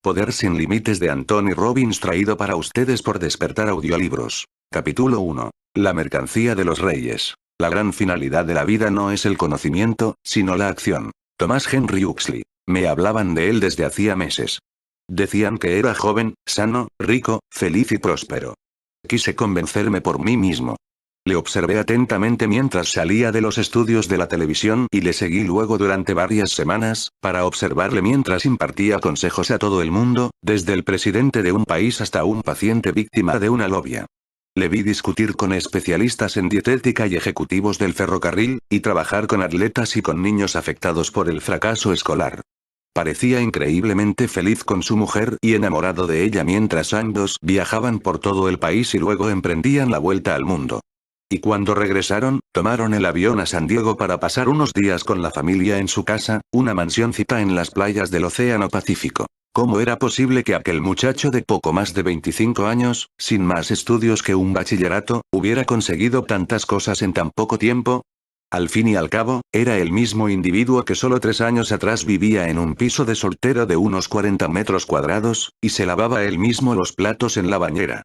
Poder sin límites de Anthony Robbins traído para ustedes por Despertar Audiolibros. Capítulo 1. La mercancía de los reyes. La gran finalidad de la vida no es el conocimiento, sino la acción. Thomas Henry Huxley. Me hablaban de él desde hacía meses. Decían que era joven, sano, rico, feliz y próspero. Quise convencerme por mí mismo. Le observé atentamente mientras salía de los estudios de la televisión y le seguí luego durante varias semanas, para observarle mientras impartía consejos a todo el mundo, desde el presidente de un país hasta un paciente víctima de una lobia. Le vi discutir con especialistas en dietética y ejecutivos del ferrocarril, y trabajar con atletas y con niños afectados por el fracaso escolar. Parecía increíblemente feliz con su mujer y enamorado de ella mientras ambos viajaban por todo el país y luego emprendían la vuelta al mundo. Y cuando regresaron, tomaron el avión a San Diego para pasar unos días con la familia en su casa, una mansioncita en las playas del Océano Pacífico. ¿Cómo era posible que aquel muchacho de poco más de 25 años, sin más estudios que un bachillerato, hubiera conseguido tantas cosas en tan poco tiempo? Al fin y al cabo, era el mismo individuo que solo 3 años atrás vivía en un piso de soltero de unos 40 metros cuadrados, y se lavaba él mismo los platos en la bañera.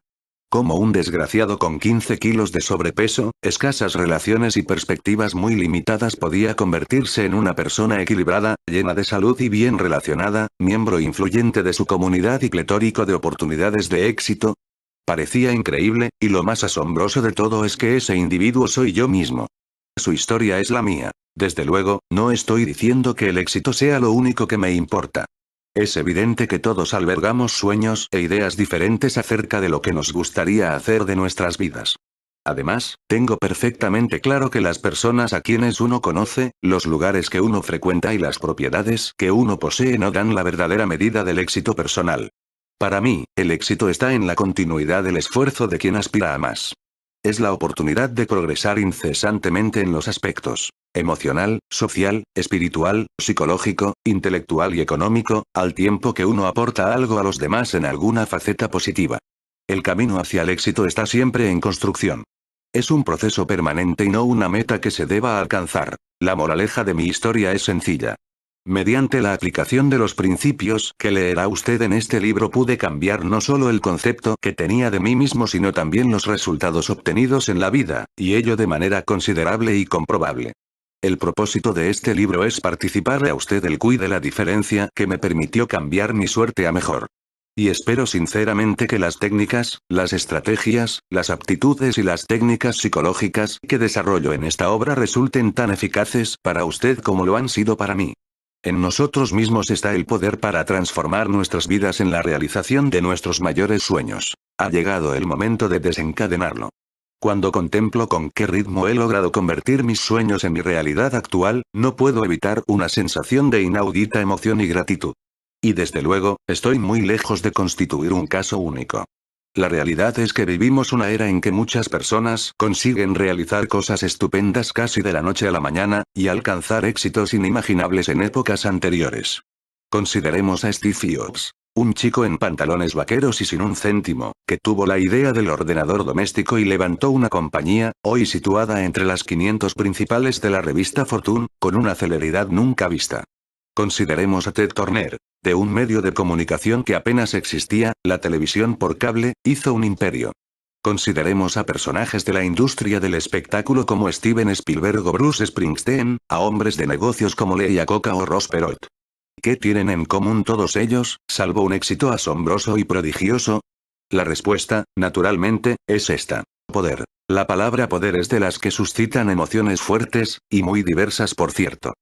Como un desgraciado con 15 kilos de sobrepeso, escasas relaciones y perspectivas muy limitadas podía convertirse en una persona equilibrada, llena de salud y bien relacionada, miembro influyente de su comunidad y pletórico de oportunidades de éxito? Parecía increíble, y lo más asombroso de todo es que ese individuo soy yo mismo. Su historia es la mía. Desde luego, no estoy diciendo que el éxito sea lo único que me importa. Es evidente que todos albergamos sueños e ideas diferentes acerca de lo que nos gustaría hacer de nuestras vidas. Además, tengo perfectamente claro que las personas a quienes uno conoce, los lugares que uno frecuenta y las propiedades que uno posee no dan la verdadera medida del éxito personal. Para mí, el éxito está en la continuidad del esfuerzo de quien aspira a más. Es la oportunidad de progresar incesantemente en los aspectos emocional, social, espiritual, psicológico, intelectual y económico, al tiempo que uno aporta algo a los demás en alguna faceta positiva. El camino hacia el éxito está siempre en construcción. Es un proceso permanente y no una meta que se deba alcanzar. La moraleja de mi historia es sencilla. Mediante la aplicación de los principios que leerá usted en este libro pude cambiar no solo el concepto que tenía de mí mismo sino también los resultados obtenidos en la vida, y ello de manera considerable y comprobable. El propósito de este libro es participarle a usted el quid de la diferencia que me permitió cambiar mi suerte a mejor. Y espero sinceramente que las técnicas, las estrategias, las aptitudes y las técnicas psicológicas que desarrollo en esta obra resulten tan eficaces para usted como lo han sido para mí. En nosotros mismos está el poder para transformar nuestras vidas en la realización de nuestros mayores sueños. Ha llegado el momento de desencadenarlo. Cuando contemplo con qué ritmo he logrado convertir mis sueños en mi realidad actual, no puedo evitar una sensación de inaudita emoción y gratitud. Y desde luego, estoy muy lejos de constituir un caso único. La realidad es que vivimos una era en que muchas personas consiguen realizar cosas estupendas casi de la noche a la mañana, y alcanzar éxitos inimaginables en épocas anteriores. Consideremos a Steve Jobs. Un chico en pantalones vaqueros y sin un céntimo, que tuvo la idea del ordenador doméstico y levantó una compañía, hoy situada entre las 500 principales de la revista Fortune, con una celeridad nunca vista. Consideremos a Ted Turner. De un medio de comunicación que apenas existía, la televisión por cable, hizo un imperio. Consideremos a personajes de la industria del espectáculo como Steven Spielberg o Bruce Springsteen, a hombres de negocios como Lee Iacocca o Ross Perot. ¿Qué tienen en común todos ellos, salvo un éxito asombroso y prodigioso? La respuesta, naturalmente, es esta. Poder. La palabra poder es de las que suscitan emociones fuertes, y muy diversas por cierto.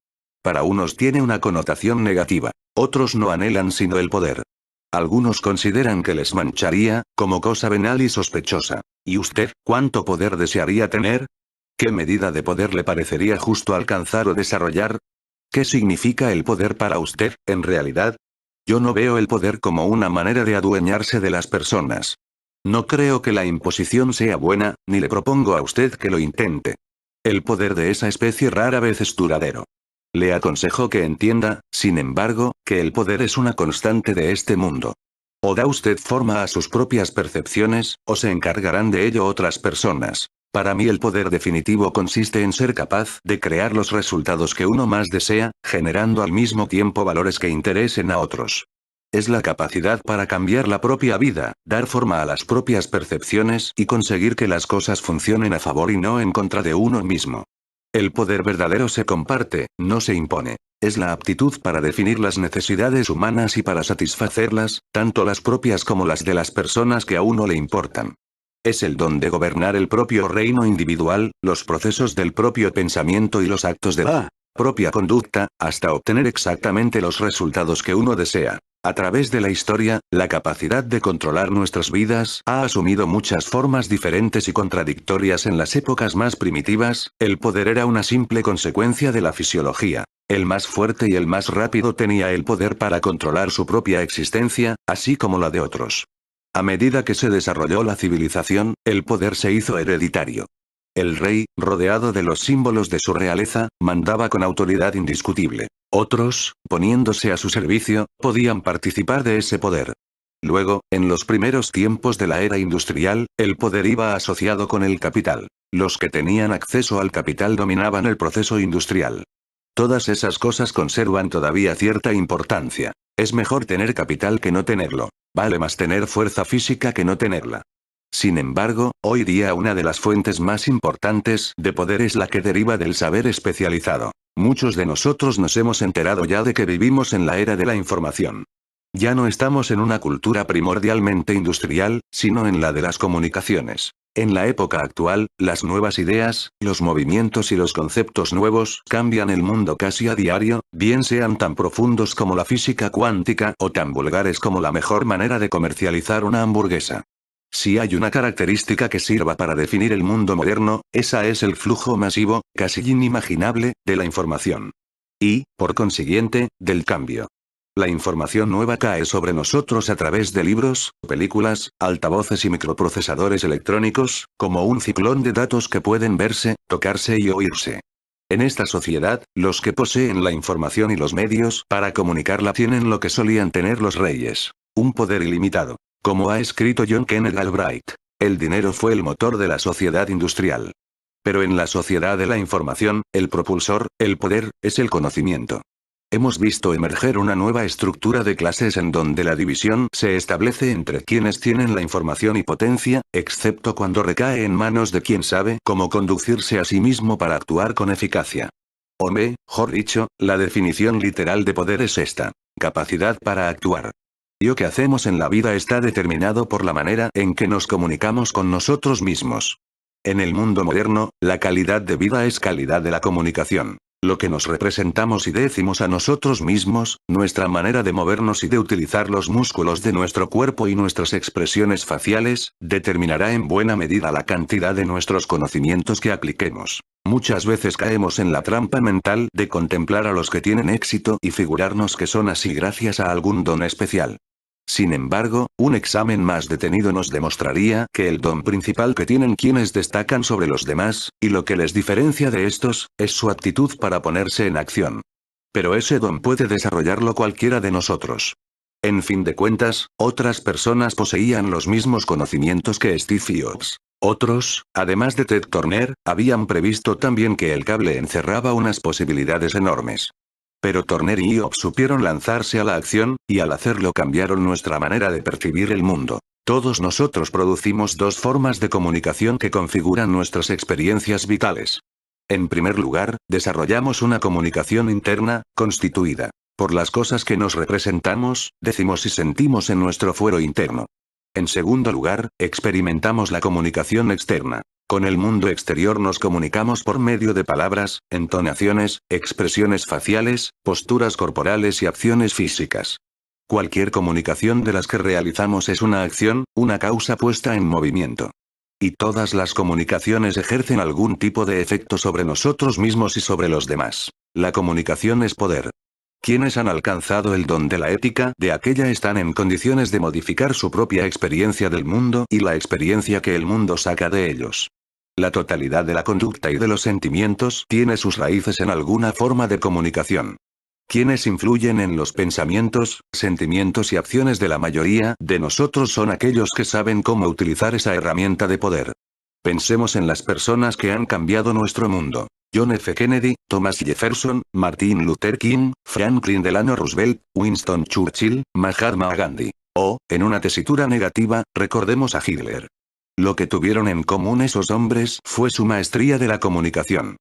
Para unos tiene una connotación negativa, otros no anhelan sino el poder. Algunos consideran que les mancharía, como cosa venal y sospechosa. ¿Y usted, cuánto poder desearía tener? ¿Qué medida de poder le parecería justo alcanzar o desarrollar? ¿Qué significa el poder para usted, en realidad? Yo no veo el poder como una manera de adueñarse de las personas. No creo que la imposición sea buena, ni le propongo a usted que lo intente. El poder de esa especie rara vez es duradero. Le aconsejo que entienda, sin embargo, que el poder es una constante de este mundo. O da usted forma a sus propias percepciones, o se encargarán de ello otras personas. Para mí el poder definitivo consiste en ser capaz de crear los resultados que uno más desea, generando al mismo tiempo valores que interesen a otros. Es la capacidad para cambiar la propia vida, dar forma a las propias percepciones y conseguir que las cosas funcionen a favor y no en contra de uno mismo. El poder verdadero se comparte, no se impone. Es la aptitud para definir las necesidades humanas y para satisfacerlas, tanto las propias como las de las personas que a uno le importan. Es el don de gobernar el propio reino individual, los procesos del propio pensamiento y los actos de la propia conducta, hasta obtener exactamente los resultados que uno desea. A través de la historia, la capacidad de controlar nuestras vidas ha asumido muchas formas diferentes y contradictorias en las épocas más primitivas, el poder era una simple consecuencia de la fisiología. El más fuerte y el más rápido tenía el poder para controlar su propia existencia, así como la de otros. A medida que se desarrolló la civilización, el poder se hizo hereditario. El rey, rodeado de los símbolos de su realeza, mandaba con autoridad indiscutible. Otros, poniéndose a su servicio, podían participar de ese poder. Luego, en los primeros tiempos de la era industrial, el poder iba asociado con el capital. Los que tenían acceso al capital dominaban el proceso industrial. Todas esas cosas conservan todavía cierta importancia. Es mejor tener capital que no tenerlo. Vale más tener fuerza física que no tenerla. Sin embargo, hoy día una de las fuentes más importantes de poder es la que deriva del saber especializado. Muchos de nosotros nos hemos enterado ya de que vivimos en la era de la información. Ya no estamos en una cultura primordialmente industrial, sino en la de las comunicaciones. En la época actual, las nuevas ideas, los movimientos y los conceptos nuevos cambian el mundo casi a diario, bien sean tan profundos como la física cuántica o tan vulgares como la mejor manera de comercializar una hamburguesa. Si hay una característica que sirva para definir el mundo moderno, esa es el flujo masivo, casi inimaginable, de la información. Y, por consiguiente, del cambio. La información nueva cae sobre nosotros a través de libros, películas, altavoces y microprocesadores electrónicos, como un ciclón de datos que pueden verse, tocarse y oírse. En esta sociedad, los que poseen la información y los medios para comunicarla tienen lo que solían tener los reyes: un poder ilimitado. Como ha escrito John Kenneth Galbraith, el dinero fue el motor de la sociedad industrial. Pero en la sociedad de la información, el propulsor, el poder, es el conocimiento. Hemos visto emerger una nueva estructura de clases en donde la división se establece entre quienes tienen la información y potencia, excepto cuando recae en manos de quien sabe cómo conducirse a sí mismo para actuar con eficacia. O mejor dicho, la definición literal de poder es esta: capacidad para actuar. Lo que hacemos en la vida está determinado por la manera en que nos comunicamos con nosotros mismos. En el mundo moderno, la calidad de vida es calidad de la comunicación. Lo que nos representamos y decimos a nosotros mismos, nuestra manera de movernos y de utilizar los músculos de nuestro cuerpo y nuestras expresiones faciales, determinará en buena medida la cantidad de nuestros conocimientos que apliquemos. Muchas veces caemos en la trampa mental de contemplar a los que tienen éxito y figurarnos que son así gracias a algún don especial. Sin embargo, un examen más detenido nos demostraría que el don principal que tienen quienes destacan sobre los demás, y lo que les diferencia de estos, es su aptitud para ponerse en acción. Pero ese don puede desarrollarlo cualquiera de nosotros. En fin de cuentas, otras personas poseían los mismos conocimientos que Steve Jobs. Otros, además de Ted Turner, habían previsto también que el cable encerraba unas posibilidades enormes. Pero Turner y Jobs supieron lanzarse a la acción, y al hacerlo cambiaron nuestra manera de percibir el mundo. Todos nosotros producimos dos formas de comunicación que configuran nuestras experiencias vitales. En primer lugar, desarrollamos una comunicación interna, constituida por las cosas que nos representamos, decimos y sentimos en nuestro fuero interno. En segundo lugar, experimentamos la comunicación externa. Con el mundo exterior nos comunicamos por medio de palabras, entonaciones, expresiones faciales, posturas corporales y acciones físicas. Cualquier comunicación de las que realizamos es una acción, una causa puesta en movimiento. Y todas las comunicaciones ejercen algún tipo de efecto sobre nosotros mismos y sobre los demás. La comunicación es poder. Quienes han alcanzado el don de la ética de aquella están en condiciones de modificar su propia experiencia del mundo y la experiencia que el mundo saca de ellos. La totalidad de la conducta y de los sentimientos tiene sus raíces en alguna forma de comunicación. Quienes influyen en los pensamientos, sentimientos y acciones de la mayoría de nosotros son aquellos que saben cómo utilizar esa herramienta de poder. Pensemos en las personas que han cambiado nuestro mundo. John F. Kennedy, Thomas Jefferson, Martin Luther King, Franklin Delano Roosevelt, Winston Churchill, Mahatma Gandhi. O, en una tesitura negativa, recordemos a Hitler. Lo que tuvieron en común esos hombres fue su maestría de la comunicación.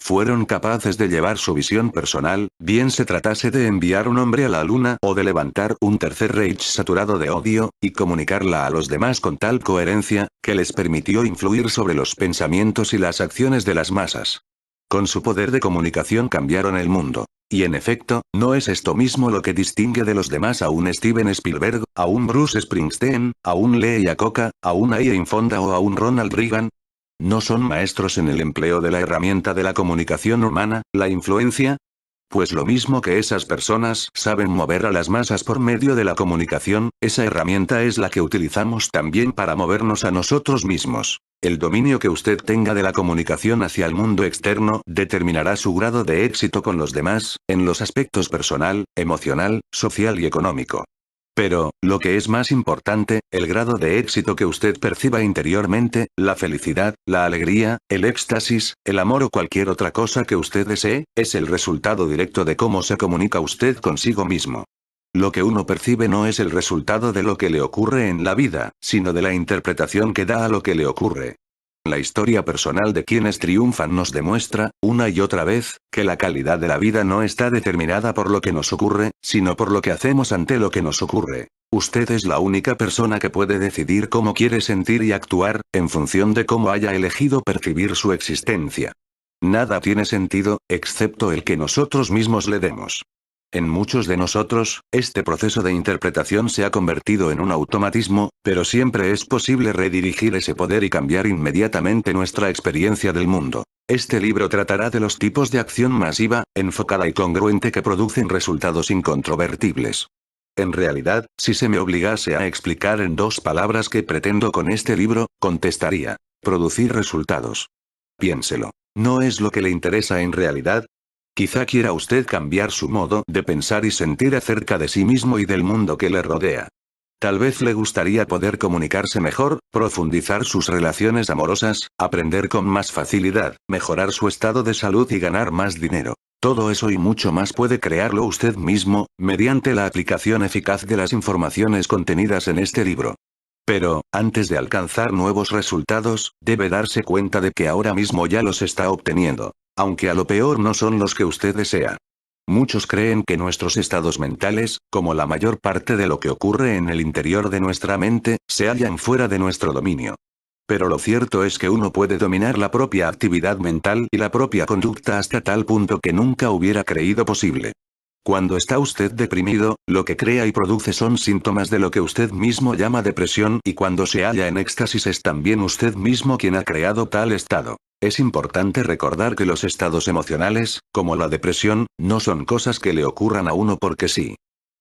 Fueron capaces de llevar su visión personal, bien se tratase de enviar un hombre a la luna o de levantar un tercer Reich saturado de odio, y comunicarla a los demás con tal coherencia, que les permitió influir sobre los pensamientos y las acciones de las masas. Con su poder de comunicación cambiron el mundo. Y en efecto, ¿no es esto mismo lo que distingue de los demás a un Steven Spielberg, a un Bruce Springsteen, a un Lee Iacocca, a un Jane Fonda o a un Ronald Reagan? ¿No son maestros en el empleo de la herramienta de la comunicación humana, la influencia? Pues lo mismo que esas personas saben mover a las masas por medio de la comunicación, esa herramienta es la que utilizamos también para movernos a nosotros mismos. El dominio que usted tenga de la comunicación hacia el mundo externo determinará su grado de éxito con los demás, en los aspectos personal, emocional, social y económico. Pero, lo que es más importante, el grado de éxito que usted perciba interiormente, la felicidad, la alegría, el éxtasis, el amor o cualquier otra cosa que usted desee, es el resultado directo de cómo se comunica usted consigo mismo. Lo que uno percibe no es el resultado de lo que le ocurre en la vida, sino de la interpretación que da a lo que le ocurre. La historia personal de quienes triunfan nos demuestra, una y otra vez, que la calidad de la vida no está determinada por lo que nos ocurre, sino por lo que hacemos ante lo que nos ocurre. Usted es la única persona que puede decidir cómo quiere sentir y actuar, en función de cómo haya elegido percibir su existencia. Nada tiene sentido, excepto el que nosotros mismos le demos. En muchos de nosotros, este proceso de interpretación se ha convertido en un automatismo, pero siempre es posible redirigir ese poder y cambiar inmediatamente nuestra experiencia del mundo. Este libro tratará de los tipos de acción masiva, enfocada y congruente que producen resultados incontrovertibles. En realidad, si se me obligase a explicar en 2 palabras qué pretendo con este libro, contestaría: producir resultados. Piénselo. ¿No es lo que le interesa en realidad? Quizá quiera usted cambiar su modo de pensar y sentir acerca de sí mismo y del mundo que le rodea. Tal vez le gustaría poder comunicarse mejor, profundizar sus relaciones amorosas, aprender con más facilidad, mejorar su estado de salud y ganar más dinero. Todo eso y mucho más puede crearlo usted mismo, mediante la aplicación eficaz de las informaciones contenidas en este libro. Pero, antes de alcanzar nuevos resultados, debe darse cuenta de que ahora mismo ya los está obteniendo. Aunque a lo peor no son los que usted desea. Muchos creen que nuestros estados mentales, como la mayor parte de lo que ocurre en el interior de nuestra mente, se hallan fuera de nuestro dominio. Pero lo cierto es que uno puede dominar la propia actividad mental y la propia conducta hasta tal punto que nunca hubiera creído posible. Cuando está usted deprimido, lo que crea y produce son síntomas de lo que usted mismo llama depresión, y cuando se halla en éxtasis es también usted mismo quien ha creado tal estado. Es importante recordar que los estados emocionales, como la depresión, no son cosas que le ocurran a uno porque sí.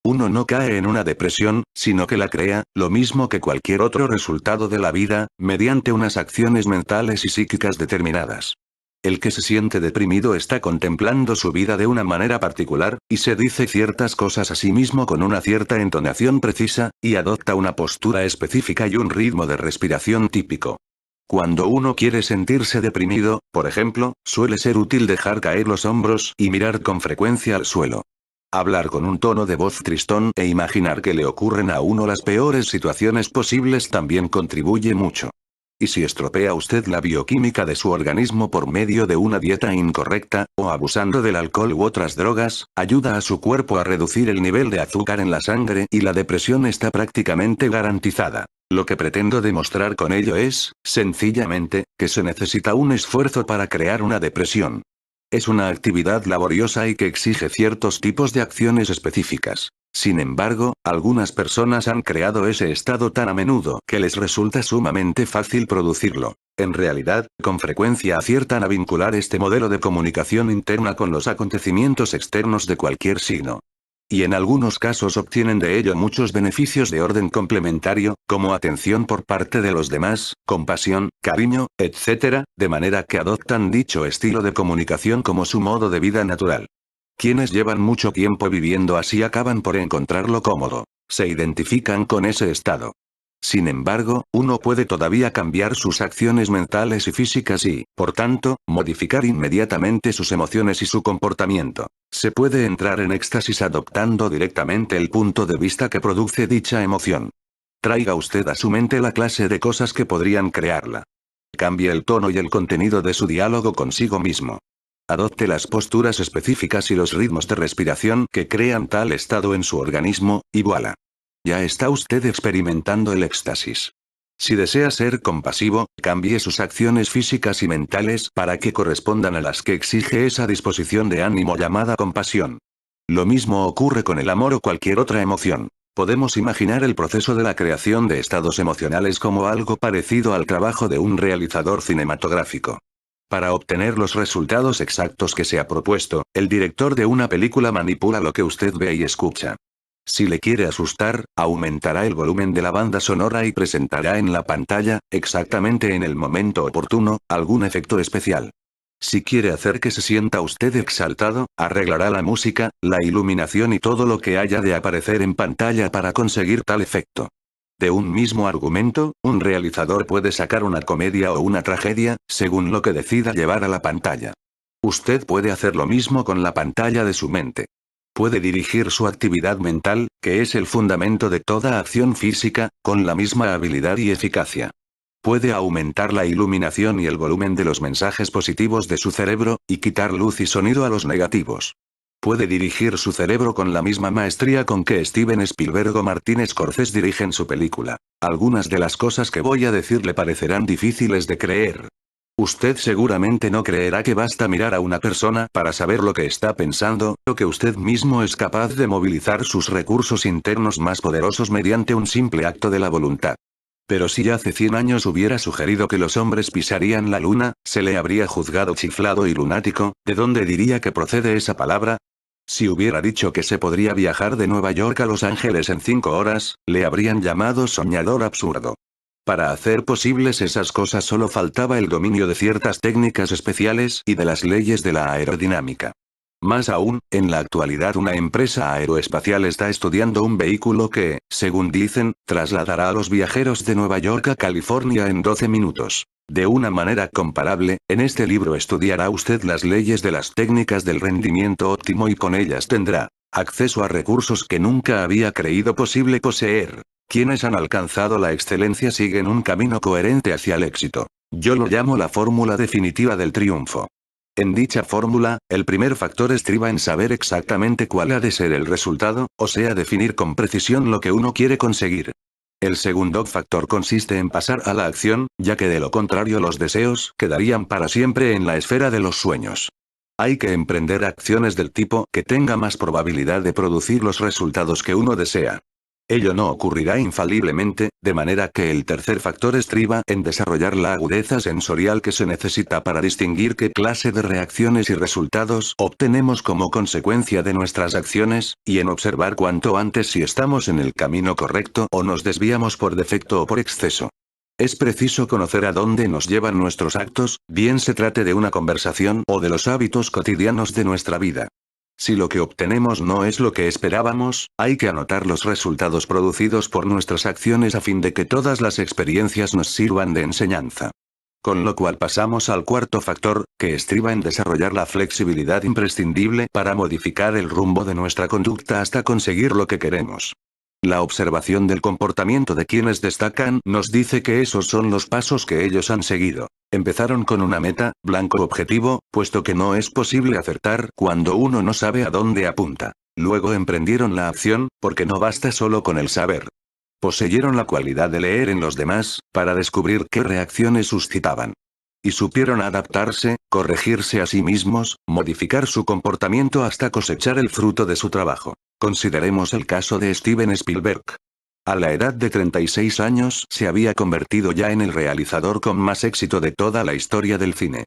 Uno no cae en una depresión, sino que la crea, lo mismo que cualquier otro resultado de la vida, mediante unas acciones mentales y psíquicas determinadas. El que se siente deprimido está contemplando su vida de una manera particular, y se dice ciertas cosas a sí mismo con una cierta entonación precisa, y adopta una postura específica y un ritmo de respiración típico. Cuando uno quiere sentirse deprimido, por ejemplo, suele ser útil dejar caer los hombros y mirar con frecuencia al suelo. Hablar con un tono de voz tristón e imaginar que le ocurren a uno las peores situaciones posibles también contribuye mucho. Y si estropea usted la bioquímica de su organismo por medio de una dieta incorrecta, o abusando del alcohol u otras drogas, ayuda a su cuerpo a reducir el nivel de azúcar en la sangre y la depresión está prácticamente garantizada. Lo que pretendo demostrar con ello es, sencillamente, que se necesita un esfuerzo para crear una depresión. Es una actividad laboriosa y que exige ciertos tipos de acciones específicas. Sin embargo, algunas personas han creado ese estado tan a menudo que les resulta sumamente fácil producirlo. En realidad, con frecuencia aciertan a vincular este modelo de comunicación interna con los acontecimientos externos de cualquier signo. Y en algunos casos obtienen de ello muchos beneficios de orden complementario, como atención por parte de los demás, compasión, cariño, etc., de manera que adoptan dicho estilo de comunicación como su modo de vida natural. Quienes llevan mucho tiempo viviendo así acaban por encontrarlo cómodo. Se identifican con ese estado. Sin embargo, uno puede todavía cambiar sus acciones mentales y físicas y, por tanto, modificar inmediatamente sus emociones y su comportamiento. Se puede entrar en éxtasis adoptando directamente el punto de vista que produce dicha emoción. Traiga usted a su mente la clase de cosas que podrían crearla. Cambie el tono y el contenido de su diálogo consigo mismo. Adopte las posturas específicas y los ritmos de respiración que crean tal estado en su organismo, y voilà. Ya está usted experimentando el éxtasis. Si desea ser compasivo, cambie sus acciones físicas y mentales para que correspondan a las que exige esa disposición de ánimo llamada compasión. Lo mismo ocurre con el amor o cualquier otra emoción. Podemos imaginar el proceso de la creación de estados emocionales como algo parecido al trabajo de un realizador cinematográfico. Para obtener los resultados exactos que se ha propuesto, el director de una película manipula lo que usted ve y escucha. Si le quiere asustar, aumentará el volumen de la banda sonora y presentará en la pantalla, exactamente en el momento oportuno, algún efecto especial. Si quiere hacer que se sienta usted exaltado, arreglará la música, la iluminación y todo lo que haya de aparecer en pantalla para conseguir tal efecto. De un mismo argumento, un realizador puede sacar una comedia o una tragedia, según lo que decida llevar a la pantalla. Usted puede hacer lo mismo con la pantalla de su mente. Puede dirigir su actividad mental, que es el fundamento de toda acción física, con la misma habilidad y eficacia. Puede aumentar la iluminación y el volumen de los mensajes positivos de su cerebro, y quitar luz y sonido a los negativos. Puede dirigir su cerebro con la misma maestría con que Steven Spielberg o Martin Scorsese dirigen su película. Algunas de las cosas que voy a decir le parecerán difíciles de creer. Usted seguramente no creerá que basta mirar a una persona para saber lo que está pensando, o que usted mismo es capaz de movilizar sus recursos internos más poderosos mediante un simple acto de la voluntad. Pero si hace 100 años hubiera sugerido que los hombres pisarían la luna, se le habría juzgado chiflado y lunático. ¿De dónde diría que procede esa palabra? Si hubiera dicho que se podría viajar de Nueva York a Los Ángeles en 5 horas, le habrían llamado soñador absurdo. Para hacer posibles esas cosas solo faltaba el dominio de ciertas técnicas especiales y de las leyes de la aerodinámica. Más aún, en la actualidad una empresa aeroespacial está estudiando un vehículo que, según dicen, trasladará a los viajeros de Nueva York a California en 12 minutos. De una manera comparable, en este libro estudiará usted las leyes de las técnicas del rendimiento óptimo y con ellas tendrá acceso a recursos que nunca había creído posible poseer. Quienes han alcanzado la excelencia siguen un camino coherente hacia el éxito. Yo lo llamo la fórmula definitiva del triunfo. En dicha fórmula, el primer factor estriba en saber exactamente cuál ha de ser el resultado, o sea, definir con precisión lo que uno quiere conseguir. El segundo factor consiste en pasar a la acción, ya que de lo contrario los deseos quedarían para siempre en la esfera de los sueños. Hay que emprender acciones del tipo que tenga más probabilidad de producir los resultados que uno desea. Ello no ocurrirá infaliblemente, de manera que el tercer factor estriba en desarrollar la agudeza sensorial que se necesita para distinguir qué clase de reacciones y resultados obtenemos como consecuencia de nuestras acciones, y en observar cuanto antes si estamos en el camino correcto o nos desviamos por defecto o por exceso. Es preciso conocer a dónde nos llevan nuestros actos, bien se trate de una conversación o de los hábitos cotidianos de nuestra vida. Si lo que obtenemos no es lo que esperábamos, hay que anotar los resultados producidos por nuestras acciones a fin de que todas las experiencias nos sirvan de enseñanza. Con lo cual pasamos al cuarto factor, que estriba en desarrollar la flexibilidad imprescindible para modificar el rumbo de nuestra conducta hasta conseguir lo que queremos. La observación del comportamiento de quienes destacan nos dice que esos son los pasos que ellos han seguido. Empezaron con una meta, blanco objetivo, puesto que no es posible acertar cuando uno no sabe a dónde apunta. Luego emprendieron la acción, porque no basta solo con el saber. Poseyeron la cualidad de leer en los demás, para descubrir qué reacciones suscitaban. Y supieron adaptarse, corregirse a sí mismos, modificar su comportamiento hasta cosechar el fruto de su trabajo. Consideremos el caso de Steven Spielberg. A la edad de 36 años se había convertido ya en el realizador con más éxito de toda la historia del cine.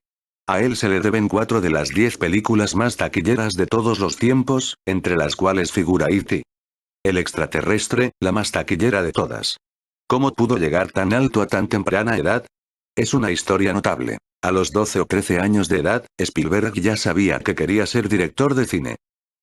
A él se le deben 4 de las 10 películas más taquilleras de todos los tiempos, entre las cuales figura E.T. El extraterrestre, la más taquillera de todas. ¿Cómo pudo llegar tan alto a tan temprana edad? Es una historia notable. A los 12 o 13 años de edad, Spielberg ya sabía que quería ser director de cine.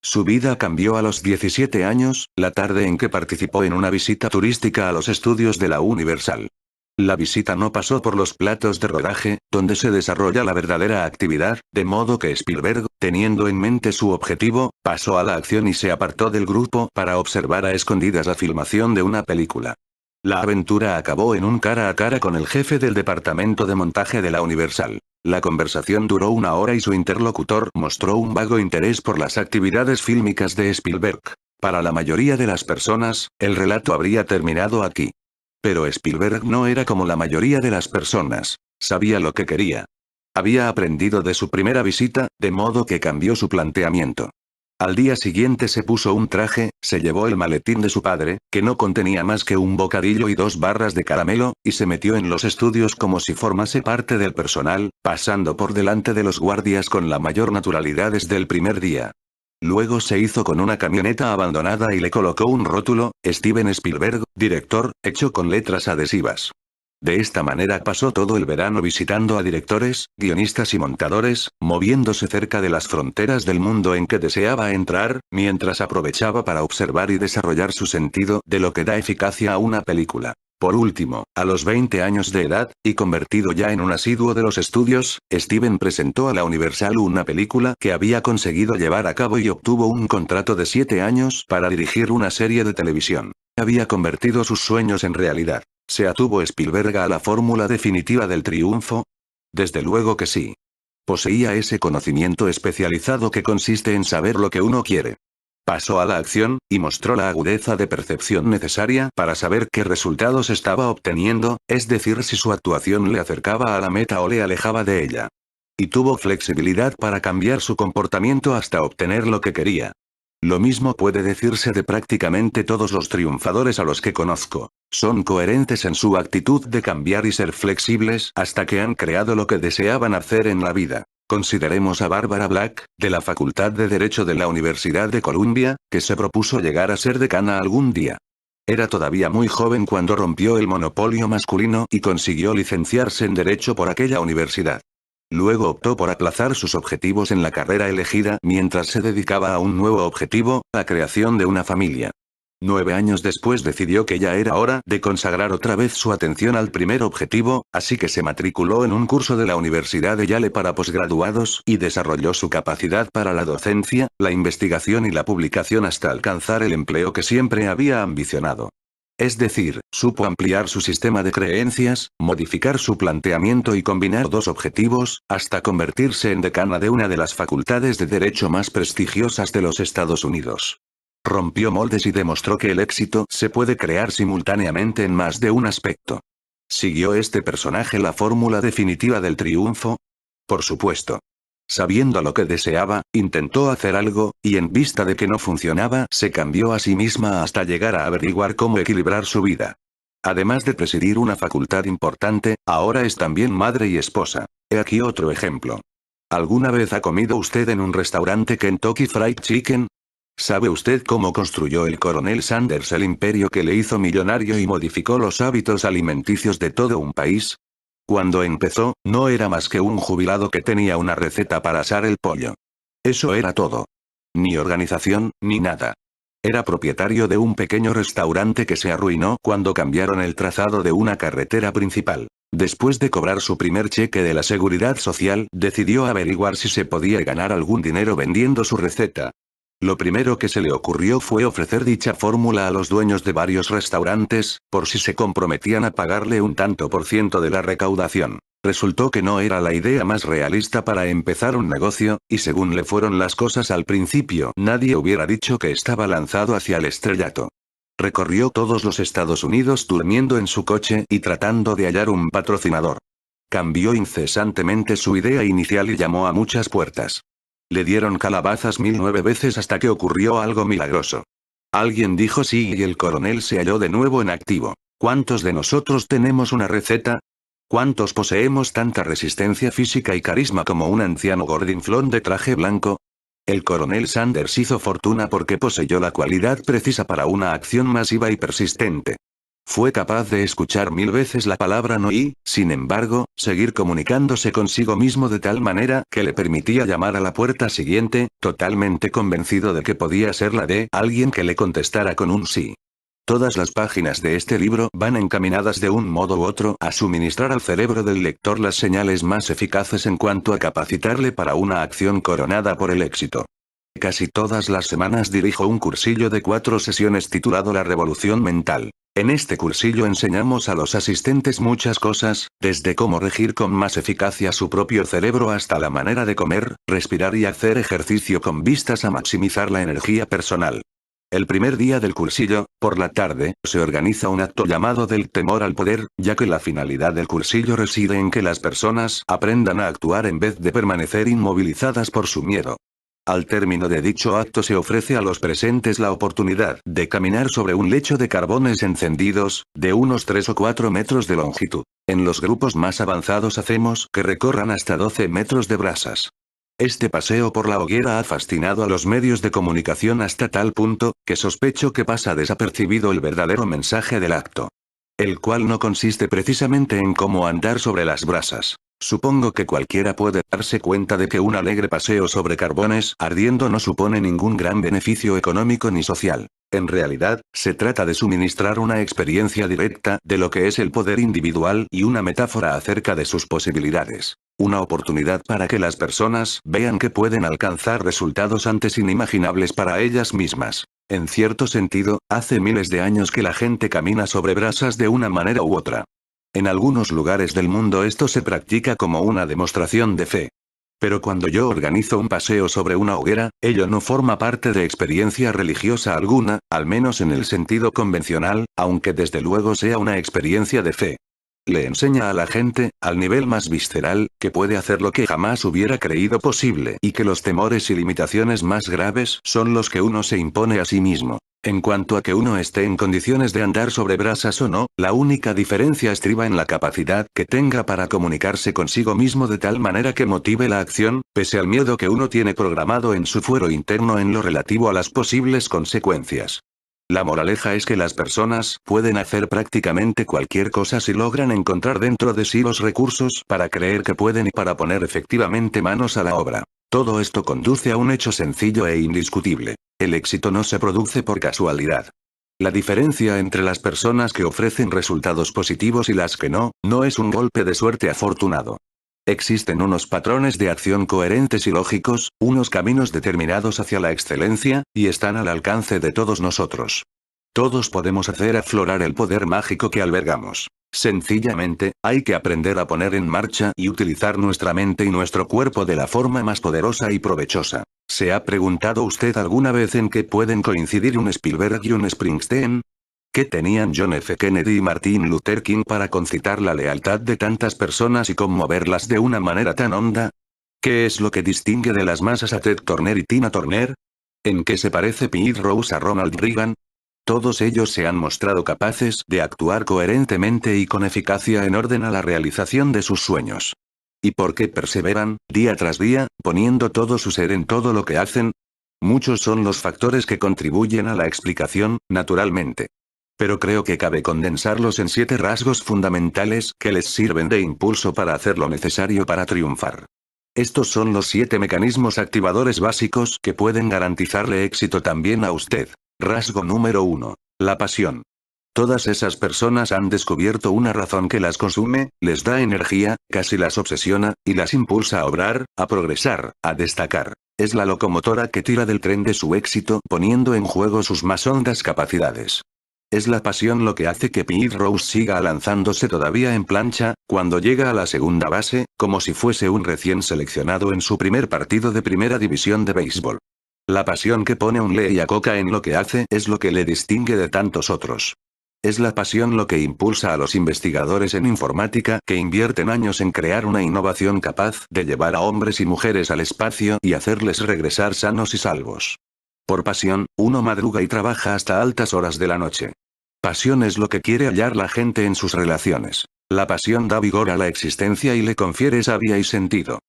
Su vida cambió a los 17 años, la tarde en que participó en una visita turística a los estudios de la Universal. La visita no pasó por los platos de rodaje, donde se desarrolla la verdadera actividad, de modo que Spielberg, teniendo en mente su objetivo, pasó a la acción y se apartó del grupo para observar a escondidas la filmación de una película. La aventura acabó en un cara a cara con el jefe del departamento de montaje de la Universal. La conversación duró 1 hora y su interlocutor mostró un vago interés por las actividades fílmicas de Spielberg. Para la mayoría de las personas, el relato habría terminado aquí. Pero Spielberg no era como la mayoría de las personas. Sabía lo que quería. Había aprendido de su primera visita, de modo que cambió su planteamiento. Al día siguiente se puso un traje, se llevó el maletín de su padre, que no contenía más que un bocadillo y 2 barras de caramelo, y se metió en los estudios como si formase parte del personal, pasando por delante de los guardias con la mayor naturalidad desde el primer día. Luego se hizo con una camioneta abandonada y le colocó un rótulo, Steven Spielberg, director, hecho con letras adhesivas. De esta manera pasó todo el verano visitando a directores, guionistas y montadores, moviéndose cerca de las fronteras del mundo en que deseaba entrar, mientras aprovechaba para observar y desarrollar su sentido de lo que da eficacia a una película. Por último, a los 20 años de edad, y convertido ya en un asiduo de los estudios, Steven presentó a la Universal una película que había conseguido llevar a cabo y obtuvo un contrato de 7 años para dirigir una serie de televisión. Había convertido sus sueños en realidad. ¿Se atuvo Spielberg a la fórmula definitiva del triunfo? Desde luego que sí. Poseía ese conocimiento especializado que consiste en saber lo que uno quiere. Pasó a la acción, y mostró la agudeza de percepción necesaria para saber qué resultados estaba obteniendo, es decir, si su actuación le acercaba a la meta o le alejaba de ella. Y tuvo flexibilidad para cambiar su comportamiento hasta obtener lo que quería. Lo mismo puede decirse de prácticamente todos los triunfadores a los que conozco. Son coherentes en su actitud de cambiar y ser flexibles hasta que han creado lo que deseaban hacer en la vida. Consideremos a Barbara Black, de la Facultad de Derecho de la Universidad de Columbia, que se propuso llegar a ser decana algún día. Era todavía muy joven cuando rompió el monopolio masculino y consiguió licenciarse en Derecho por aquella universidad. Luego optó por aplazar sus objetivos en la carrera elegida mientras se dedicaba a un nuevo objetivo, la creación de una familia. 9 años después decidió que ya era hora de consagrar otra vez su atención al primer objetivo, así que se matriculó en un curso de la Universidad de Yale para posgraduados y desarrolló su capacidad para la docencia, la investigación y la publicación hasta alcanzar el empleo que siempre había ambicionado. Es decir, supo ampliar su sistema de creencias, modificar su planteamiento y combinar dos objetivos, hasta convertirse en decana de una de las facultades de derecho más prestigiosas de los Estados Unidos. Rompió moldes y demostró que el éxito se puede crear simultáneamente en más de un aspecto. ¿Siguió este personaje la fórmula definitiva del triunfo? Por supuesto. Sabiendo lo que deseaba, intentó hacer algo, y en vista de que no funcionaba, se cambió a sí misma hasta llegar a averiguar cómo equilibrar su vida. Además de presidir una facultad importante, ahora es también madre y esposa. He aquí otro ejemplo. ¿Alguna vez ha comido usted en un restaurante Kentucky Fried Chicken? ¿Sabe usted cómo construyó el coronel Sanders el imperio que le hizo millonario y modificó los hábitos alimenticios de todo un país? Cuando empezó, no era más que un jubilado que tenía una receta para asar el pollo. Eso era todo. Ni organización, ni nada. Era propietario de un pequeño restaurante que se arruinó cuando cambiaron el trazado de una carretera principal. Después de cobrar su primer cheque de la Seguridad Social, decidió averiguar si se podía ganar algún dinero vendiendo su receta. Lo primero que se le ocurrió fue ofrecer dicha fórmula a los dueños de varios restaurantes, por si se comprometían a pagarle un tanto por ciento de la recaudación. Resultó que no era la idea más realista para empezar un negocio, y según le fueron las cosas al principio, nadie hubiera dicho que estaba lanzado hacia el estrellato. Recorrió todos los Estados Unidos durmiendo en su coche y tratando de hallar un patrocinador. Cambió incesantemente su idea inicial y llamó a muchas puertas. Le dieron calabazas 1009 veces hasta que ocurrió algo milagroso. Alguien dijo sí y el coronel se halló de nuevo en activo. ¿Cuántos de nosotros tenemos una receta? ¿Cuántos poseemos tanta resistencia física y carisma como un anciano gordinflón de traje blanco? El coronel Sanders hizo fortuna porque poseyó la cualidad precisa para una acción masiva y persistente. Fue capaz de escuchar 1000 veces la palabra no y, sin embargo, seguir comunicándose consigo mismo de tal manera que le permitía llamar a la puerta siguiente, totalmente convencido de que podía ser la de alguien que le contestara con un sí. Todas las páginas de este libro van encaminadas de un modo u otro a suministrar al cerebro del lector las señales más eficaces en cuanto a capacitarle para una acción coronada por el éxito. Casi todas las semanas dirijo un cursillo de 4 sesiones titulado La Revolución Mental. En este cursillo enseñamos a los asistentes muchas cosas, desde cómo regir con más eficacia su propio cerebro hasta la manera de comer, respirar y hacer ejercicio con vistas a maximizar la energía personal. El primer día del cursillo, por la tarde, se organiza un acto llamado del temor al poder, ya que la finalidad del cursillo reside en que las personas aprendan a actuar en vez de permanecer inmovilizadas por su miedo. Al término de dicho acto se ofrece a los presentes la oportunidad de caminar sobre un lecho de carbones encendidos, de unos 3 o 4 metros de longitud. En los grupos más avanzados hacemos que recorran hasta 12 metros de brasas. Este paseo por la hoguera ha fascinado a los medios de comunicación hasta tal punto, que sospecho que pasa desapercibido el verdadero mensaje del acto. El cual no consiste precisamente en cómo andar sobre las brasas. Supongo que cualquiera puede darse cuenta de que un alegre paseo sobre carbones ardiendo no supone ningún gran beneficio económico ni social. En realidad, se trata de suministrar una experiencia directa de lo que es el poder individual y una metáfora acerca de sus posibilidades. Una oportunidad para que las personas vean que pueden alcanzar resultados antes inimaginables para ellas mismas. En cierto sentido, hace miles de años que la gente camina sobre brasas de una manera u otra. En algunos lugares del mundo esto se practica como una demostración de fe. Pero cuando yo organizo un paseo sobre una hoguera, ello no forma parte de experiencia religiosa alguna, al menos en el sentido convencional, aunque desde luego sea una experiencia de fe. Le enseña a la gente, al nivel más visceral, que puede hacer lo que jamás hubiera creído posible y que los temores y limitaciones más graves son los que uno se impone a sí mismo. En cuanto a que uno esté en condiciones de andar sobre brasas o no, la única diferencia estriba en la capacidad que tenga para comunicarse consigo mismo de tal manera que motive la acción, pese al miedo que uno tiene programado en su fuero interno en lo relativo a las posibles consecuencias. La moraleja es que las personas pueden hacer prácticamente cualquier cosa si logran encontrar dentro de sí los recursos para creer que pueden y para poner efectivamente manos a la obra. Todo esto conduce a un hecho sencillo e indiscutible. El éxito no se produce por casualidad. La diferencia entre las personas que ofrecen resultados positivos y las que no es un golpe de suerte afortunado. Existen unos patrones de acción coherentes y lógicos, unos caminos determinados hacia la excelencia, y están al alcance de todos nosotros. Todos podemos hacer aflorar el poder mágico que albergamos. Sencillamente, hay que aprender a poner en marcha y utilizar nuestra mente y nuestro cuerpo de la forma más poderosa y provechosa. ¿Se ha preguntado usted alguna vez en qué pueden coincidir un Spielberg y un Springsteen? ¿Qué tenían John F. Kennedy y Martin Luther King para concitar la lealtad de tantas personas y conmoverlas de una manera tan honda? ¿Qué es lo que distingue de las masas a Ted Turner y Tina Turner? ¿En qué se parece Pete Rose a Ronald Reagan? Todos ellos se han mostrado capaces de actuar coherentemente y con eficacia en orden a la realización de sus sueños. ¿Y por qué perseveran, día tras día, poniendo todo su ser en todo lo que hacen? Muchos son los factores que contribuyen a la explicación, naturalmente. Pero creo que cabe condensarlos en 7 rasgos fundamentales que les sirven de impulso para hacer lo necesario para triunfar. Estos son los 7 mecanismos activadores básicos que pueden garantizarle éxito también a usted. Rasgo número 1. La pasión. Todas esas personas han descubierto una razón que las consume, les da energía, casi las obsesiona, y las impulsa a obrar, a progresar, a destacar. Es la locomotora que tira del tren de su éxito poniendo en juego sus más hondas capacidades. Es la pasión lo que hace que Pete Rose siga lanzándose todavía en plancha, cuando llega a la segunda base, como si fuese un recién seleccionado en su primer partido de primera división de béisbol. La pasión que pone un Lee Iacocca en lo que hace es lo que le distingue de tantos otros. Es la pasión lo que impulsa a los investigadores en informática que invierten años en crear una innovación capaz de llevar a hombres y mujeres al espacio y hacerles regresar sanos y salvos. Por pasión, uno madruga y trabaja hasta altas horas de la noche. Pasión es lo que quiere hallar la gente en sus relaciones. La pasión da vigor a la existencia y le confiere savia y sentido.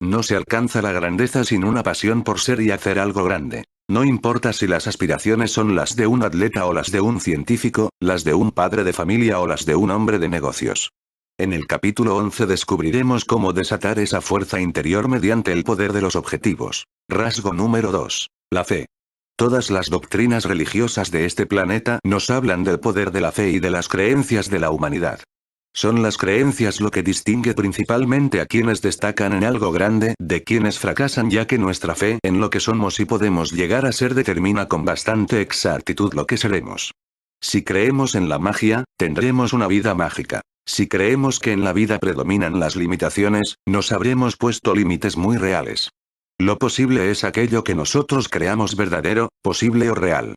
No se alcanza la grandeza sin una pasión por ser y hacer algo grande. No importa si las aspiraciones son las de un atleta o las de un científico, las de un padre de familia o las de un hombre de negocios. En el capítulo 11 descubriremos cómo desatar esa fuerza interior mediante el poder de los objetivos. Rasgo número 2. La fe. Todas las doctrinas religiosas de este planeta nos hablan del poder de la fe y de las creencias de la humanidad. Son las creencias lo que distingue principalmente a quienes destacan en algo grande de quienes fracasan, ya que nuestra fe en lo que somos y podemos llegar a ser determina con bastante exactitud lo que seremos. Si creemos en la magia, tendremos una vida mágica. Si creemos que en la vida predominan las limitaciones, nos habremos puesto límites muy reales. Lo posible es aquello que nosotros creamos verdadero, posible o real.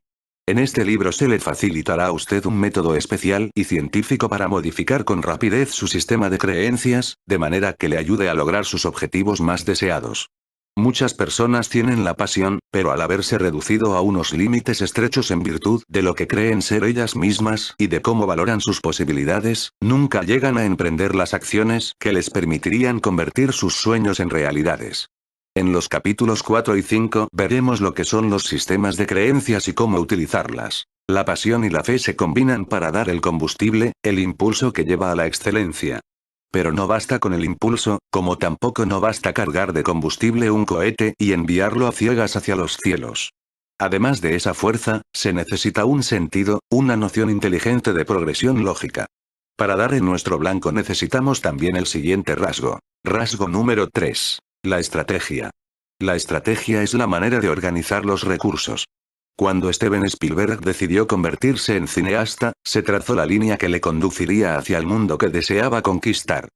En este libro se le facilitará a usted un método especial y científico para modificar con rapidez su sistema de creencias, de manera que le ayude a lograr sus objetivos más deseados. Muchas personas tienen la pasión, pero al haberse reducido a unos límites estrechos en virtud de lo que creen ser ellas mismas y de cómo valoran sus posibilidades, nunca llegan a emprender las acciones que les permitirían convertir sus sueños en realidades. En los capítulos 4 y 5 veremos lo que son los sistemas de creencias y cómo utilizarlas. La pasión y la fe se combinan para dar el combustible, el impulso que lleva a la excelencia. Pero no basta con el impulso, como tampoco no basta cargar de combustible un cohete y enviarlo a ciegas hacia los cielos. Además de esa fuerza, se necesita un sentido, una noción inteligente de progresión lógica. Para dar en nuestro blanco necesitamos también el siguiente rasgo. Rasgo número 3. La estrategia. La estrategia es la manera de organizar los recursos. Cuando Steven Spielberg decidió convertirse en cineasta, se trazó la línea que le conduciría hacia el mundo que deseaba conquistar.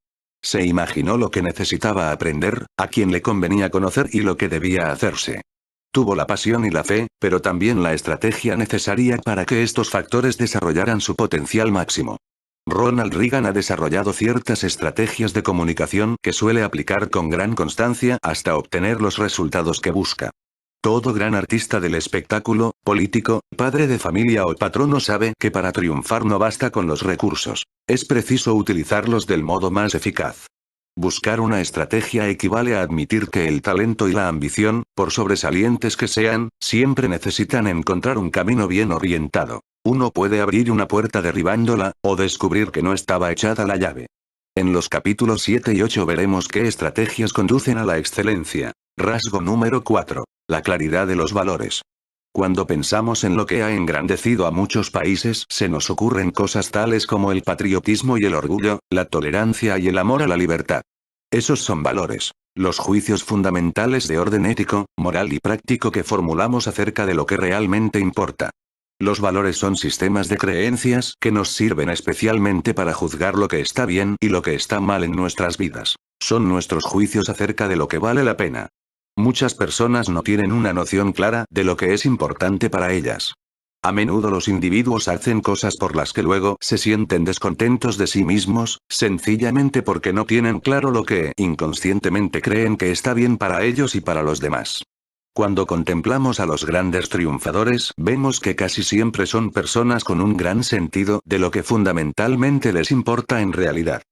Se imaginó lo que necesitaba aprender, a quién le convenía conocer y lo que debía hacerse. Tuvo la pasión y la fe, pero también la estrategia necesaria para que estos factores desarrollaran su potencial máximo. Ronald Reagan ha desarrollado ciertas estrategias de comunicación que suele aplicar con gran constancia hasta obtener los resultados que busca. Todo gran artista del espectáculo, político, padre de familia o patrono sabe que para triunfar no basta con los recursos. Es preciso utilizarlos del modo más eficaz. Buscar una estrategia equivale a admitir que el talento y la ambición, por sobresalientes que sean, siempre necesitan encontrar un camino bien orientado. Uno puede abrir una puerta derribándola, o descubrir que no estaba echada la llave. En los capítulos 7 y 8 veremos qué estrategias conducen a la excelencia. Rasgo número 4. La claridad de los valores. Cuando pensamos en lo que ha engrandecido a muchos países, se nos ocurren cosas tales como el patriotismo y el orgullo, la tolerancia y el amor a la libertad. Esos son valores. Los juicios fundamentales de orden ético, moral y práctico que formulamos acerca de lo que realmente importa. Los valores son sistemas de creencias que nos sirven especialmente para juzgar lo que está bien y lo que está mal en nuestras vidas. Son nuestros juicios acerca de lo que vale la pena. Muchas personas no tienen una noción clara de lo que es importante para ellas. A menudo los individuos hacen cosas por las que luego se sienten descontentos de sí mismos, sencillamente porque no tienen claro lo que inconscientemente creen que está bien para ellos y para los demás. Cuando contemplamos a los grandes triunfadores, vemos que casi siempre son personas con un gran sentido de lo que fundamentalmente les importa en realidad.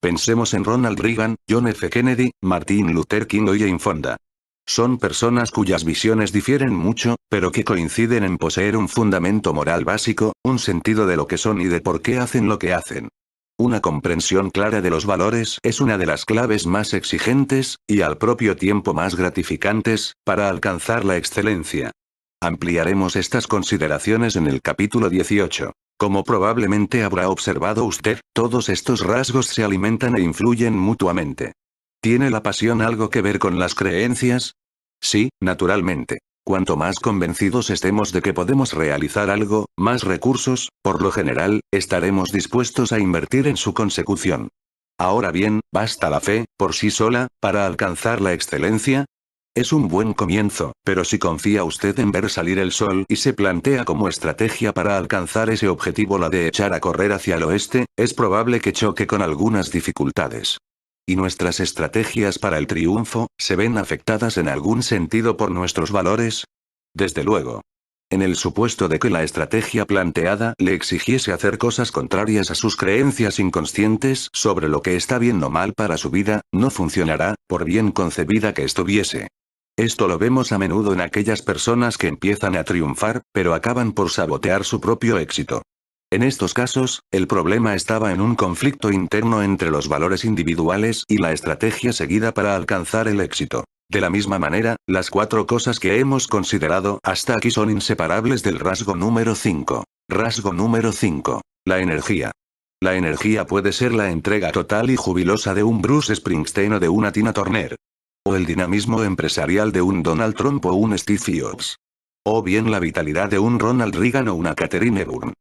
Pensemos en Ronald Reagan, John F. Kennedy, Martin Luther King o Jane Fonda. Son personas cuyas visiones difieren mucho, pero que coinciden en poseer un fundamento moral básico, un sentido de lo que son y de por qué hacen lo que hacen. Una comprensión clara de los valores es una de las claves más exigentes, y al propio tiempo más gratificantes, para alcanzar la excelencia. Ampliaremos estas consideraciones en el capítulo 18. Como probablemente habrá observado usted, todos estos rasgos se alimentan e influyen mutuamente. ¿Tiene la pasión algo que ver con las creencias? Sí, naturalmente. Cuanto más convencidos estemos de que podemos realizar algo, más recursos, por lo general, estaremos dispuestos a invertir en su consecución. Ahora bien, ¿basta la fe, por sí sola, para alcanzar la excelencia? Es un buen comienzo, pero si confía usted en ver salir el sol y se plantea como estrategia para alcanzar ese objetivo la de echar a correr hacia el oeste, es probable que choque con algunas dificultades. ¿Y nuestras estrategias para el triunfo, se ven afectadas en algún sentido por nuestros valores? Desde luego. En el supuesto de que la estrategia planteada le exigiese hacer cosas contrarias a sus creencias inconscientes sobre lo que está bien o mal para su vida, no funcionará, por bien concebida que estuviese. Esto lo vemos a menudo en aquellas personas que empiezan a triunfar, pero acaban por sabotear su propio éxito. En estos casos, el problema estaba en un conflicto interno entre los valores individuales y la estrategia seguida para alcanzar el éxito. De la misma manera, las 4 cosas que hemos considerado hasta aquí son inseparables del rasgo número 5. Rasgo número 5. La energía. La energía puede ser la entrega total y jubilosa de un Bruce Springsteen o de una Tina Turner. O el dinamismo empresarial de un Donald Trump o un Steve Jobs. O bien la vitalidad de un Ronald Reagan o una Catherine Hepburn.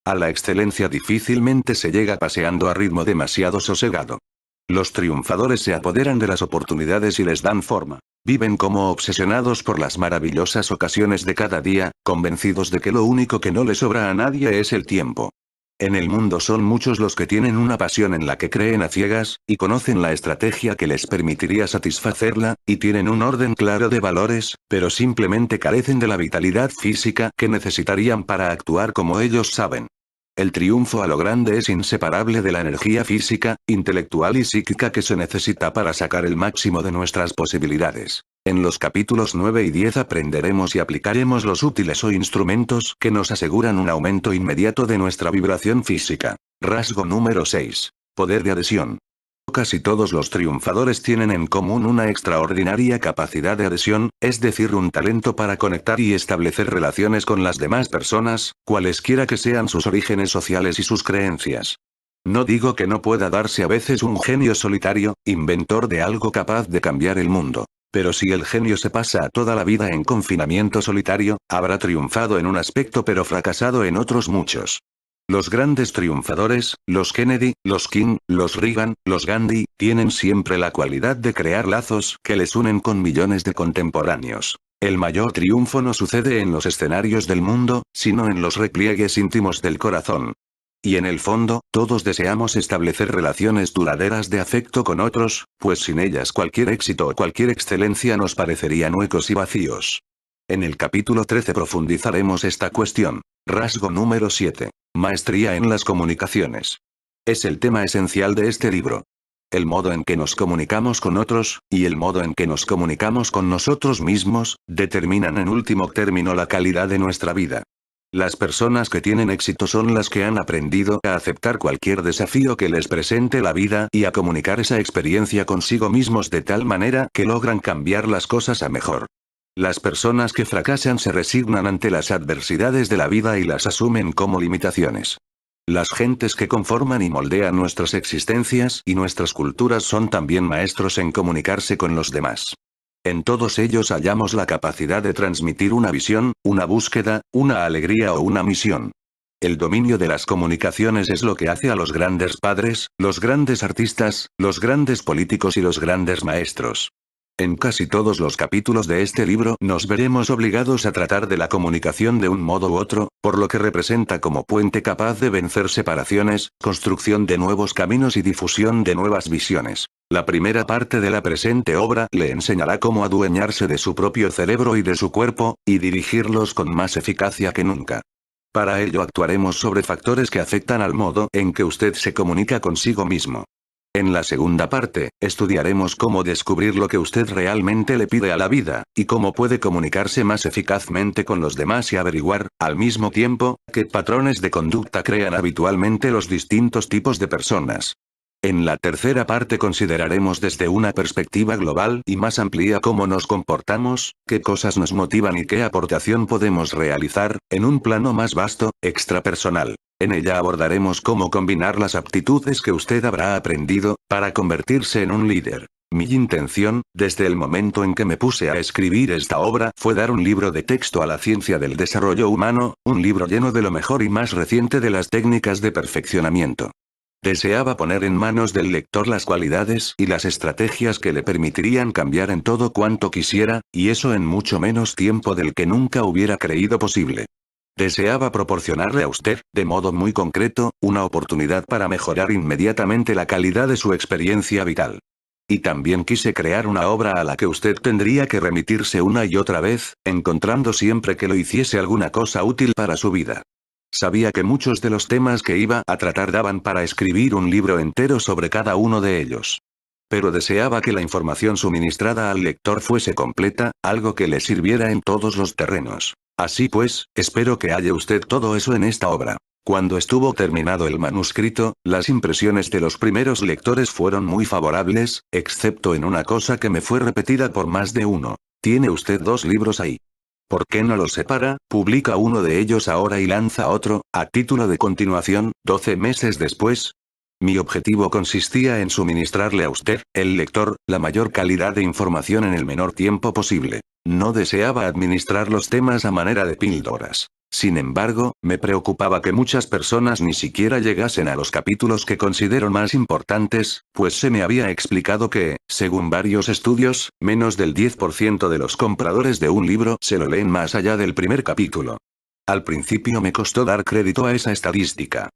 A la excelencia difícilmente se llega paseando a ritmo demasiado sosegado. Los triunfadores se apoderan de las oportunidades y les dan forma. Viven como obsesionados por las maravillosas ocasiones de cada día, convencidos de que lo único que no le sobra a nadie es el tiempo. En el mundo son muchos los que tienen una pasión en la que creen a ciegas, y conocen la estrategia que les permitiría satisfacerla, y tienen un orden claro de valores, pero simplemente carecen de la vitalidad física que necesitarían para actuar como ellos saben. El triunfo a lo grande es inseparable de la energía física, intelectual y psíquica que se necesita para sacar el máximo de nuestras posibilidades. En los capítulos 9 y 10 aprenderemos y aplicaremos los útiles o instrumentos que nos aseguran un aumento inmediato de nuestra vibración física. Rasgo número 6. Poder de adhesión. Casi todos los triunfadores tienen en común una extraordinaria capacidad de adhesión, es decir, un talento para conectar y establecer relaciones con las demás personas, cualesquiera que sean sus orígenes sociales y sus creencias. No digo que no pueda darse a veces un genio solitario, inventor de algo capaz de cambiar el mundo. Pero si el genio se pasa toda la vida en confinamiento solitario, habrá triunfado en un aspecto pero fracasado en otros muchos. Los grandes triunfadores, los Kennedy, los King, los Reagan, los Gandhi, tienen siempre la cualidad de crear lazos que les unen con millones de contemporáneos. El mayor triunfo no sucede en los escenarios del mundo, sino en los repliegues íntimos del corazón. Y en el fondo, todos deseamos establecer relaciones duraderas de afecto con otros, pues sin ellas cualquier éxito o cualquier excelencia nos parecerían huecos y vacíos. En el capítulo 13 profundizaremos esta cuestión. Rasgo número 7. Maestría en las comunicaciones. Es el tema esencial de este libro. El modo en que nos comunicamos con otros, y el modo en que nos comunicamos con nosotros mismos, determinan en último término la calidad de nuestra vida. Las personas que tienen éxito son las que han aprendido a aceptar cualquier desafío que les presente la vida y a comunicar esa experiencia consigo mismos de tal manera que logran cambiar las cosas a mejor. Las personas que fracasan se resignan ante las adversidades de la vida y las asumen como limitaciones. Las gentes que conforman y moldean nuestras existencias y nuestras culturas son también maestros en comunicarse con los demás. En todos ellos hallamos la capacidad de transmitir una visión, una búsqueda, una alegría o una misión. El dominio de las comunicaciones es lo que hace a los grandes padres, los grandes artistas, los grandes políticos y los grandes maestros. En casi todos los capítulos de este libro nos veremos obligados a tratar de la comunicación de un modo u otro, por lo que representa como puente capaz de vencer separaciones, construcción de nuevos caminos y difusión de nuevas visiones. La primera parte de la presente obra le enseñará cómo adueñarse de su propio cerebro y de su cuerpo, y dirigirlos con más eficacia que nunca. Para ello actuaremos sobre factores que afectan al modo en que usted se comunica consigo mismo. En la segunda parte, estudiaremos cómo descubrir lo que usted realmente le pide a la vida, y cómo puede comunicarse más eficazmente con los demás y averiguar, al mismo tiempo, qué patrones de conducta crean habitualmente los distintos tipos de personas. En la tercera parte consideraremos desde una perspectiva global y más amplia cómo nos comportamos, qué cosas nos motivan y qué aportación podemos realizar, en un plano más vasto, extrapersonal. En ella abordaremos cómo combinar las aptitudes que usted habrá aprendido, para convertirse en un líder. Mi intención, desde el momento en que me puse a escribir esta obra, fue dar un libro de texto a la ciencia del desarrollo humano, un libro lleno de lo mejor y más reciente de las técnicas de perfeccionamiento. Deseaba poner en manos del lector las cualidades y las estrategias que le permitirían cambiar en todo cuanto quisiera, y eso en mucho menos tiempo del que nunca hubiera creído posible. Deseaba proporcionarle a usted, de modo muy concreto, una oportunidad para mejorar inmediatamente la calidad de su experiencia vital. Y también quise crear una obra a la que usted tendría que remitirse una y otra vez, encontrando siempre que lo hiciese alguna cosa útil para su vida. Sabía que muchos de los temas que iba a tratar daban para escribir un libro entero sobre cada uno de ellos. Pero deseaba que la información suministrada al lector fuese completa, algo que le sirviera en todos los terrenos. Así pues, espero que halle usted todo eso en esta obra. Cuando estuvo terminado el manuscrito, las impresiones de los primeros lectores fueron muy favorables, excepto en una cosa que me fue repetida por más de uno. Tiene usted 2 libros ahí. ¿Por qué no los separa, publica uno de ellos ahora y lanza otro, a título de continuación, 12 meses después? Mi objetivo consistía en suministrarle a usted, el lector, la mayor calidad de información en el menor tiempo posible. No deseaba administrar los temas a manera de píldoras. Sin embargo, me preocupaba que muchas personas ni siquiera llegasen a los capítulos que considero más importantes, pues se me había explicado que, según varios estudios, menos del 10% de los compradores de un libro se lo leen más allá del primer capítulo. Al principio me costó dar crédito a esa estadística.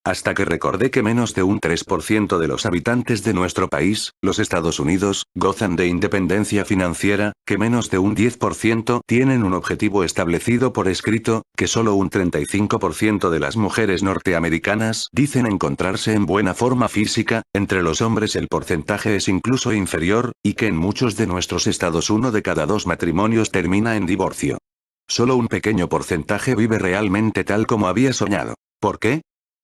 Hasta que recordé que menos de un 3% de los habitantes de nuestro país, los Estados Unidos, gozan de independencia financiera, que menos de un 10% tienen un objetivo establecido por escrito, que solo un 35% de las mujeres norteamericanas dicen encontrarse en buena forma física, entre los hombres el porcentaje es incluso inferior, y que en muchos de nuestros estados 1 de cada 2 matrimonios termina en divorcio. Solo un pequeño porcentaje vive realmente tal como había soñado. ¿Por qué?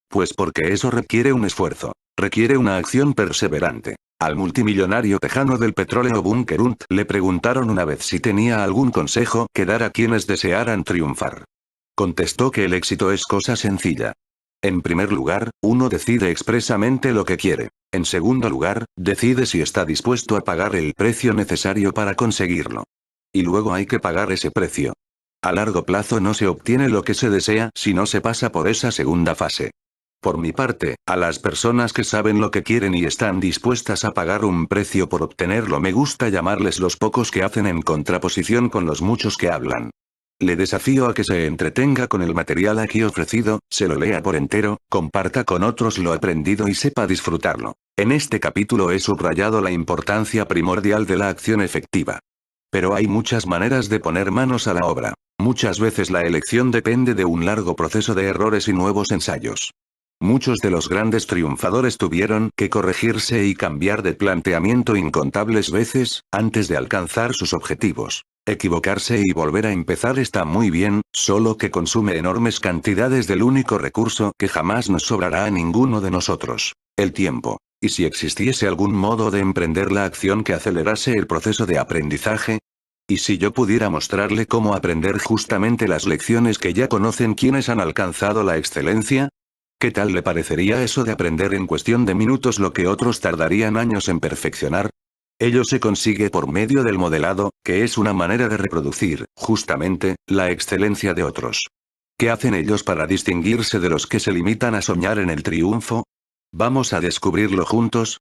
Pues porque eso requiere un esfuerzo. Requiere una acción perseverante. Al multimillonario tejano del petróleo Bunker Hunt le preguntaron una vez si tenía algún consejo que dar a quienes desearan triunfar. Contestó que el éxito es cosa sencilla. En primer lugar, uno decide expresamente lo que quiere. En segundo lugar, decide si está dispuesto a pagar el precio necesario para conseguirlo. Y luego hay que pagar ese precio. A largo plazo no se obtiene lo que se desea si no se pasa por esa segunda fase. Por mi parte, a las personas que saben lo que quieren y están dispuestas a pagar un precio por obtenerlo me gusta llamarles los pocos que hacen en contraposición con los muchos que hablan. Le desafío a que se entretenga con el material aquí ofrecido, se lo lea por entero, comparta con otros lo aprendido y sepa disfrutarlo. En este capítulo he subrayado la importancia primordial de la acción efectiva. Pero hay muchas maneras de poner manos a la obra. Muchas veces la elección depende de un largo proceso de errores y nuevos ensayos. Muchos de los grandes triunfadores tuvieron que corregirse y cambiar de planteamiento incontables veces, antes de alcanzar sus objetivos. Equivocarse y volver a empezar está muy bien, solo que consume enormes cantidades del único recurso que jamás nos sobrará a ninguno de nosotros: el tiempo. ¿Y si existiese algún modo de emprender la acción que acelerase el proceso de aprendizaje? ¿Y si yo pudiera mostrarle cómo aprender justamente las lecciones que ya conocen quienes han alcanzado la excelencia? ¿Qué tal le parecería eso de aprender en cuestión de minutos lo que otros tardarían años en perfeccionar? Ello se consigue por medio del modelado, que es una manera de reproducir, justamente, la excelencia de otros. ¿Qué hacen ellos para distinguirse de los que se limitan a soñar en el triunfo? Vamos a descubrirlo juntos.